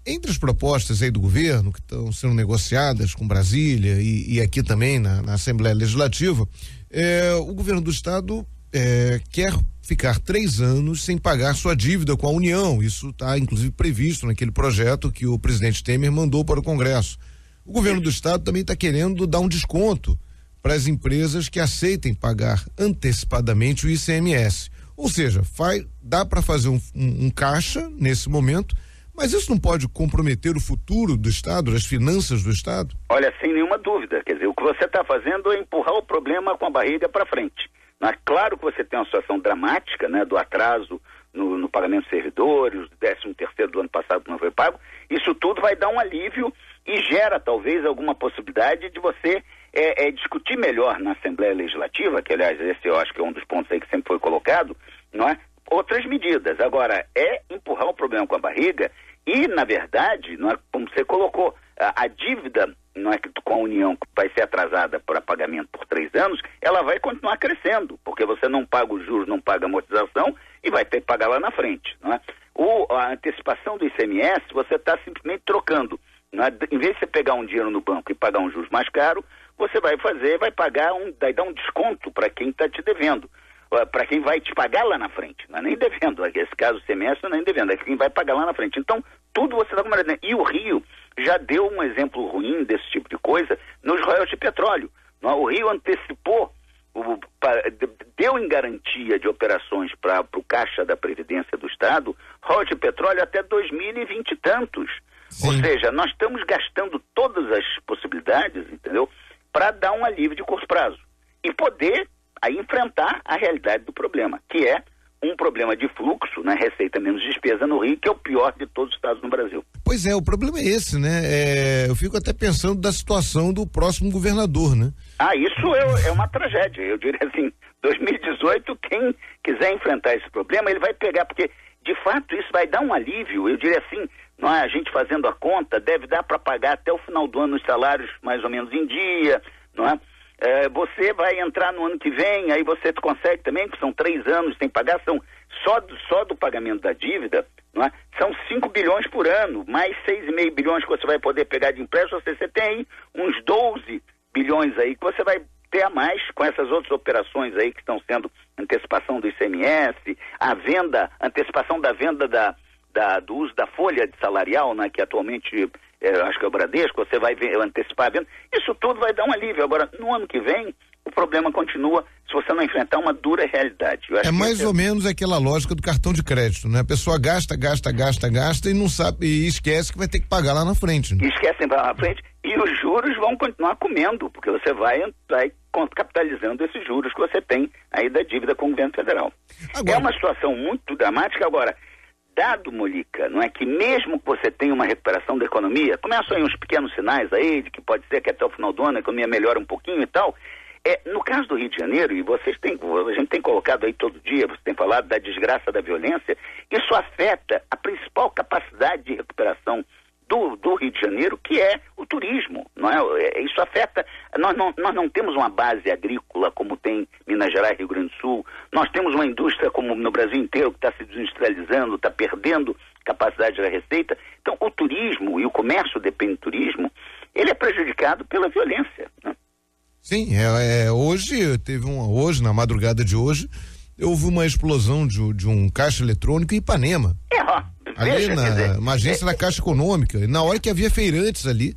entre as propostas aí do governo que estão sendo negociadas com Brasília e aqui também na Assembleia Legislativa, o governo do estado quer ficar 3 anos sem pagar sua dívida com a União. Isso está inclusive previsto naquele projeto que o presidente Temer mandou para o Congresso. O governo do estado também está querendo dar um desconto para as empresas que aceitem pagar antecipadamente o ICMS. Ou seja, dá para fazer um caixa nesse momento, mas isso não pode comprometer o futuro do estado, as finanças do estado? Olha, sem nenhuma dúvida, quer dizer, o que você está fazendo é empurrar o problema com a barriga para frente. Mas claro que você tem uma situação dramática, né, do atraso no pagamento de servidores, o 13º do ano passado que não foi pago. Isso tudo vai dar um alívio e gera talvez alguma possibilidade de você discutir melhor na Assembleia Legislativa, que aliás esse eu acho que é um dos pontos aí que sempre foi colocado, não é? Outras medidas. Agora, empurrar o problema com a barriga e, na verdade, não é, como você colocou, a dívida, não é, com a União, que vai ser atrasada para pagamento por 3 anos, ela vai continuar crescendo, porque você não paga os juros, não paga a amortização e vai ter que pagar lá na frente, não é? A antecipação do ICMS, você está simplesmente trocando, não é? Em vez de você pegar um dinheiro no banco e pagar um juros mais caro, você vai dar um desconto para quem está te devendo, para quem vai te pagar lá na frente, não é nem devendo, nesse caso o ICMS não é nem devendo, é quem vai pagar lá na frente. Então, tudo você está com uma... E o Rio já deu um exemplo ruim desse tipo de coisa nos royalties de petróleo. Não é? O Rio antecipou, deu em garantia de operações para o Caixa da Previdência do Estado, royalties de petróleo até 2020 e tantos. Sim. Ou seja, nós estamos gastando todas as possibilidades, entendeu? Para dar um alívio de curto prazo. E poder aí enfrentar a realidade do problema, que é um problema de fluxo, né? Receita menos despesa no Rio, que é o pior de todos os estados no Brasil. Pois é, o problema é esse, né? Eu fico até pensando da situação do próximo governador, né? Isso é uma tragédia. Eu diria assim, 2018, quem quiser enfrentar esse problema, ele vai pegar, porque de fato isso vai dar um alívio. Eu diria assim, não é? A gente fazendo a conta, deve dar para pagar até o final do ano os salários mais ou menos em dia, não é? Você vai entrar no ano que vem, aí você consegue também, que são 3 anos sem pagar, são só do pagamento da dívida, não é? São 5 bilhões por ano, mais 6,5 bilhões que você vai poder pegar de empréstimo, você tem aí uns 12 bilhões aí que você vai ter a mais com essas outras operações aí que estão sendo antecipação do ICMS, antecipação da venda do uso da folha de salarial, né, que atualmente acho que é o Bradesco, você vai antecipar a venda. Isso tudo vai dar um alívio. Agora, no ano que vem, o problema continua se você não enfrentar uma dura realidade. É mais ou menos aquela lógica do cartão de crédito, né? A pessoa gasta e não sabe, e esquece que vai ter que pagar lá na frente. Né? Esquecem lá na frente e os juros vão continuar comendo, porque você vai capitalizando esses juros que você tem aí da dívida com o governo federal. Agora, é uma situação muito dramática. Agora, dado, Molica, não é que mesmo que você tenha uma recuperação da economia, começam aí uns pequenos sinais aí, de que pode ser que até o final do ano a economia melhore um pouquinho e tal, no caso do Rio de Janeiro, e a gente tem colocado aí todo dia, você tem falado da desgraça da violência, isso afeta a principal capacidade de recuperação do Rio de Janeiro, que é o turismo, não é? Isso afeta, nós não temos uma base agrícola como tem Minas Gerais e Rio Grande do Sul, nós temos uma indústria como no Brasil inteiro que está se desindustrializando, está perdendo capacidade da receita. Então o turismo e o comércio depende do turismo, ele é prejudicado pela violência, né? Sim, hoje, na madrugada de hoje, houve uma explosão de um caixa eletrônico em Ipanema. Ali uma agência da Caixa Econômica, na hora que havia feirantes ali.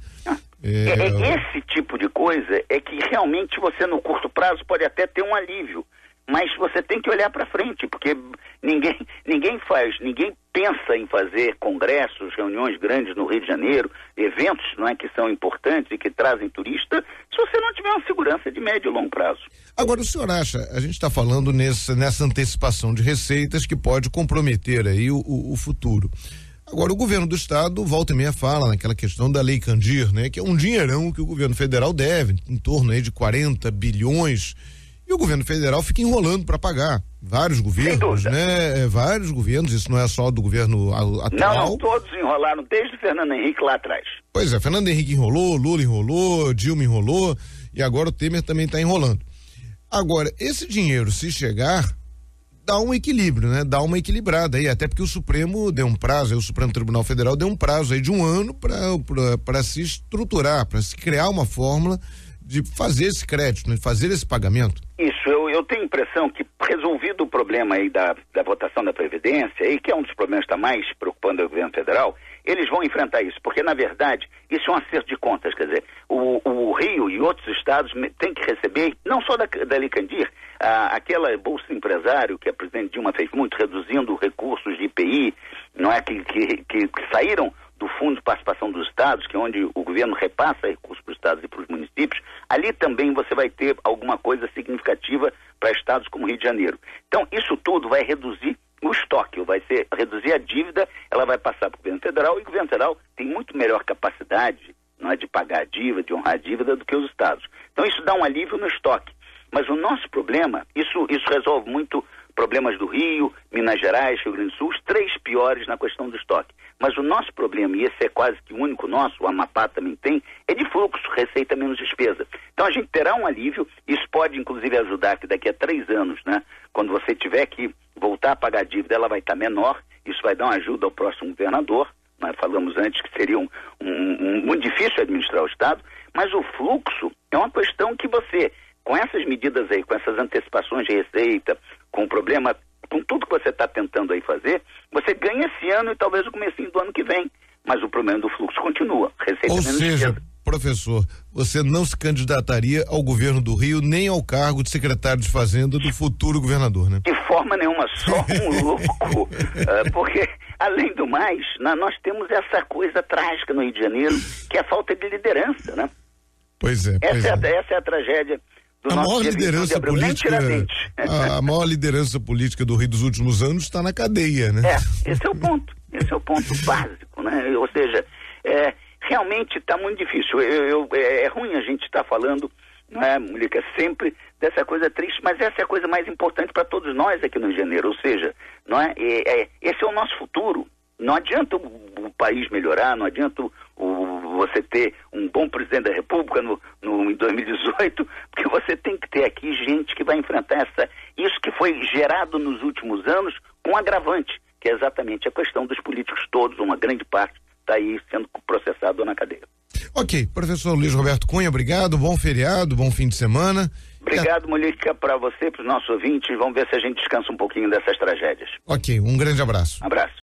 Esse tipo de coisa é que realmente você no curto prazo pode até ter um alívio, mas você tem que olhar para frente, porque ninguém pensa em fazer congressos, reuniões grandes no Rio de Janeiro, eventos, não é, que são importantes e que trazem turista, se você não tiver uma segurança de médio e longo prazo. Agora, o senhor acha, a gente está falando nessa antecipação de receitas que pode comprometer aí o futuro. Agora, o governo do estado volta e meia fala naquela questão da Lei Candir, né, que é um dinheirão que o governo federal deve, em torno aí de 40 bilhões, e o governo federal fica enrolando para pagar. Vários governos, né? Vários governos, isso não é só do governo atual. Não, todos enrolaram, desde o Fernando Henrique lá atrás. Pois é, Fernando Henrique enrolou, Lula enrolou, Dilma enrolou, e agora o Temer também está enrolando. Agora, esse dinheiro, se chegar, dá um equilíbrio, né? Dá uma equilibrada aí, até porque o Supremo deu um prazo, aí o Supremo Tribunal Federal deu um prazo aí de 1 ano para se estruturar, para se criar uma fórmula de fazer esse crédito, né? De fazer esse pagamento. Isso, eu tenho a impressão que, resolvido o problema aí da votação da Previdência, aí, que é um dos problemas que está mais preocupando o governo federal, eles vão enfrentar isso, porque na verdade isso é um acerto de contas, quer dizer, o Rio e outros estados têm que receber, não só da Licandir, aquela Bolsa de Empresário que a presidente Dilma fez muito, reduzindo recursos de IPI, não é, que saíram do Fundo de Participação dos Estados, que é onde o governo repassa recursos para os estados e para os municípios, ali também você vai ter alguma coisa significativa para estados como Rio de Janeiro. Então, isso tudo vai reduzir o estoque, reduzir a dívida, ela vai passar para o governo federal, e o governo federal tem muito melhor capacidade, não é, de pagar a dívida, de honrar a dívida, do que os estados. Então, isso dá um alívio no estoque. Mas o nosso problema, isso resolve muito problemas do Rio, Minas Gerais, Rio Grande do Sul, os 3 piores na questão do estoque. Mas o nosso problema, e esse é quase que o único nosso, o Amapá também tem, é de fluxo, receita menos despesa. Então a gente terá um alívio, isso pode inclusive ajudar que daqui a 3 anos, né, quando você tiver que voltar a pagar a dívida, ela vai estar menor, isso vai dar uma ajuda ao próximo governador. Nós falamos antes que seria muito difícil administrar o Estado, mas o fluxo é uma questão que você, com essas medidas aí, com essas antecipações de receita, com o problema, com tudo que você está tentando aí fazer, você ganha esse ano e talvez o comecinho do ano que vem. Mas o problema do fluxo continua. Receita Ou menos seja, despesa. professor, você não se candidataria ao governo do Rio, nem ao cargo de secretário de Fazenda do futuro governador, né? De forma nenhuma, só um louco. Porque, além do mais, nós temos essa coisa trágica no Rio de Janeiro, que é a falta de liderança, né? Pois é. Essa é a tragédia do nosso maior liderança política, a maior liderança política do Rio dos últimos anos está na cadeia, né? Esse é o ponto básico, né? Ou seja, realmente está muito difícil. É ruim a gente estar falando, não é, Mulica, sempre dessa coisa triste, mas essa é a coisa mais importante para todos nós aqui no Rio de Janeiro. Ou seja, não é, esse é o nosso futuro. Não adianta o país melhorar, não adianta você ter um bom presidente da República em 2018, porque você tem que ter aqui gente que vai enfrentar isso que foi gerado nos últimos anos com agravante, que é exatamente a questão dos políticos todos, uma grande parte está aí sendo processado na cadeia. Ok, professor Luiz Roberto Cunha, obrigado, bom feriado, bom fim de semana. Obrigado, Mulica, para você, para os nossos ouvintes. Vamos ver se a gente descansa um pouquinho dessas tragédias. Ok, um grande abraço. Abraço.